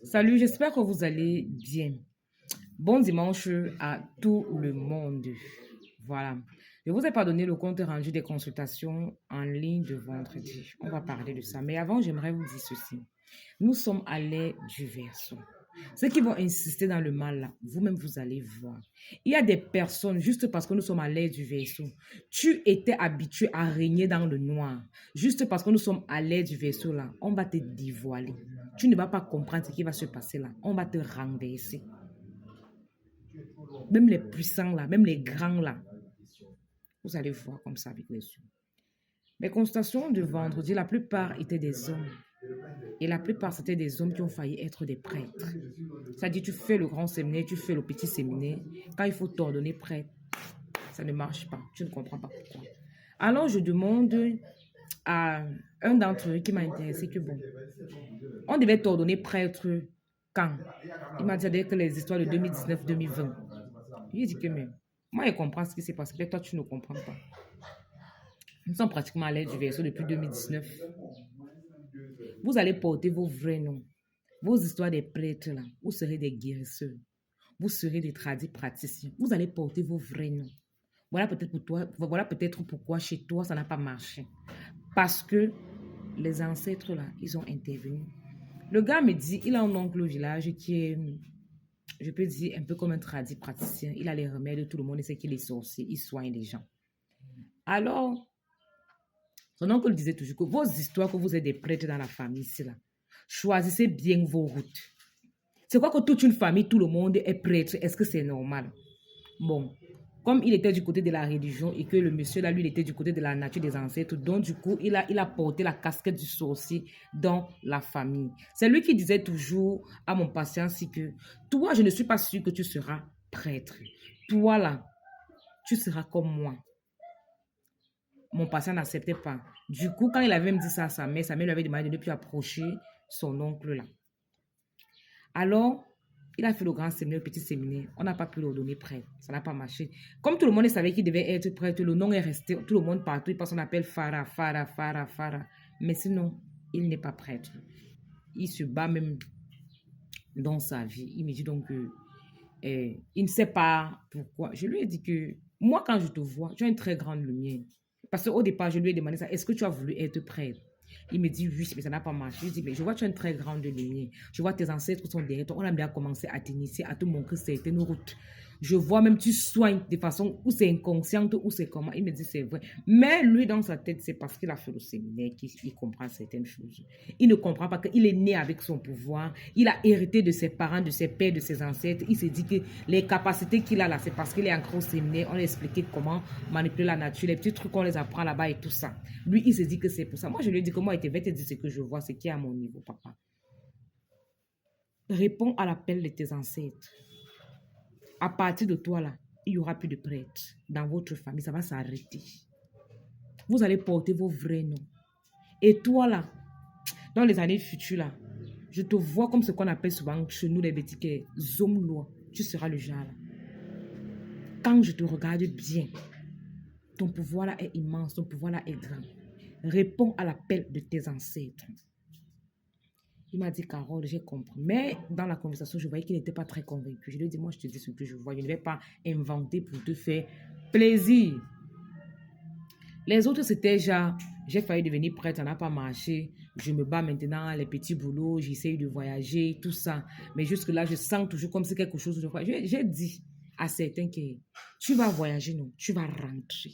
Salut, j'espère que vous allez bien. Bon dimanche à tout le monde. Voilà. Je vous ai pas donné le compte rendu des consultations en ligne de vendredi. On va parler de ça. Mais avant, j'aimerais vous dire ceci. Nous sommes à l'ère du Verseau. Ceux qui vont insister dans le mal, là, vous-même, vous allez voir. Il y a des personnes, juste parce que nous sommes à l'ère du Verseau, tu étais habitué à régner dans le noir. Juste parce que nous sommes à l'ère du Verseau, là, on va te dévoiler. Tu ne vas pas comprendre ce qui va se passer là. On va te renverser. Même les puissants là, même les grands là, vous allez voir comme ça avec les yeux. Mes constatations de vendredi, la plupart étaient des hommes. Et la plupart, c'était des hommes qui ont failli être des prêtres. C'est-à-dire, tu fais le grand séminaire, tu fais le petit séminaire. Quand il faut t'ordonner prêtre, ça ne marche pas. Tu ne comprends pas pourquoi. Alors, je demande à un d'entre eux qui m'a intéressé que bon, on devait t'ordonner prêtre quand? Il m'a dit que les histoires de 2019-2020. Il dit que mais moi, je comprends ce qui s'est passé. Peut-être toi, tu ne comprends pas. Nous sommes pratiquement à l'aide du verseau depuis 2019. Vous allez porter vos vrais noms. Vos histoires des prêtres, là, vous serez des guérisseurs. Vous serez des tradis praticiens. Vous allez porter vos vrais noms. Voilà peut-être pour toi, voilà peut-être pourquoi chez toi, ça n'a pas marché. Parce que les ancêtres, là, ils ont intervenu. Le gars me dit, il a un oncle au village qui est, je peux dire, un peu comme un tradit praticien. Il a les remèdes, tout le monde sait qu'il est sorcier, il soigne les gens. Alors, son oncle disait toujours que vos histoires, que vous êtes des prêtres dans la famille, c'est là. Choisissez bien vos routes. C'est quoi que toute une famille, tout le monde est prêtre? Est-ce que c'est normal? Bon, comme il était du côté de la religion et que le monsieur là, lui, il était du côté de la nature des ancêtres, donc du coup, il a porté la casquette du sorcier dans la famille. C'est lui qui disait toujours à mon patient si que, toi, je ne suis pas sûr que tu seras prêtre. Toi là, tu seras comme moi. Mon patient n'acceptait pas. Du coup, quand il avait même dit ça à sa mère lui avait demandé de ne plus approcher son oncle là. Alors, il a fait le grand séminaire, le petit séminaire. On n'a pas pu le donner prêtre. Ça n'a pas marché. Comme tout le monde savait qu'il devait être prêtre, le nom est resté. Tout le monde partout, il passe, on appelle Farah, Farah, Farah, Farah. Mais sinon, il n'est pas prêtre. Il se bat même dans sa vie. Il me dit donc que il ne sait pas pourquoi. Je lui ai dit que moi, quand je te vois, tu as une très grande lumière. Parce qu'au départ, je lui ai demandé ça. Est-ce que tu as voulu être prêtre? Il me dit oui, mais ça n'a pas marché. Je dis, mais je vois que tu as une très grande lumière. Je vois tes ancêtres sont derrière toi. On a bien commencé à t'initier, à te montrer certaines routes. Je vois même tu soignes de façon où c'est inconsciente, où c'est comment. Il me dit c'est vrai. Mais lui, dans sa tête, c'est parce qu'il a fait le séminaire qu'il comprend certaines choses. Il ne comprend pas qu'il est né avec son pouvoir. Il a hérité de ses parents, de ses pères, de ses ancêtres. Il s'est dit que les capacités qu'il a là, c'est parce qu'il est ancré au séminaire. On lui a expliqué comment manipuler la nature, les petits trucs qu'on les apprend là-bas et tout ça. Lui, il s'est dit que c'est pour ça. Moi, je lui ai dit que moi, je vais te dire ce que je vois, ce qui est à mon niveau, papa. Réponds à l'appel de tes ancêtres. À partir de toi, là, il n'y aura plus de prêtres. Dans votre famille, ça va s'arrêter. Vous allez porter vos vrais noms. Et toi, là, dans les années futures, là, je te vois comme ce qu'on appelle souvent chez nous les bétiquets, Zomlois. Tu seras le genre, là. Quand je te regarde bien, ton pouvoir là est immense, ton pouvoir là est grand. Réponds à l'appel de tes ancêtres. Il m'a dit, Carole, j'ai compris. Mais dans la conversation, je voyais qu'il n'était pas très convaincu. Je lui ai dit, moi, je te dis ce que je vois. Je ne vais pas inventer pour te faire plaisir. Les autres, c'était genre, j'ai failli devenir prêtre, ça n'a pas marché. Je me bats maintenant, les petits boulots, j'essaye de voyager, tout ça. Mais jusque-là, je sens toujours comme si quelque chose... J'ai dit à certains que tu vas voyager, non, tu vas rentrer.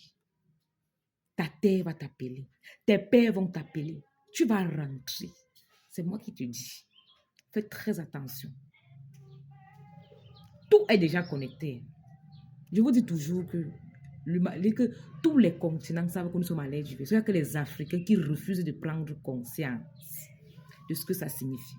Ta terre va t'appeler. Tes pères vont t'appeler. Tu vas rentrer. C'est moi qui te dis. Fais très attention. Tout est déjà connecté. Je vous dis toujours que tous les continents savent que nous sommes à l'aide du vaisseau. Il n'y a que les Africains qui refusent de prendre conscience de ce que ça signifie.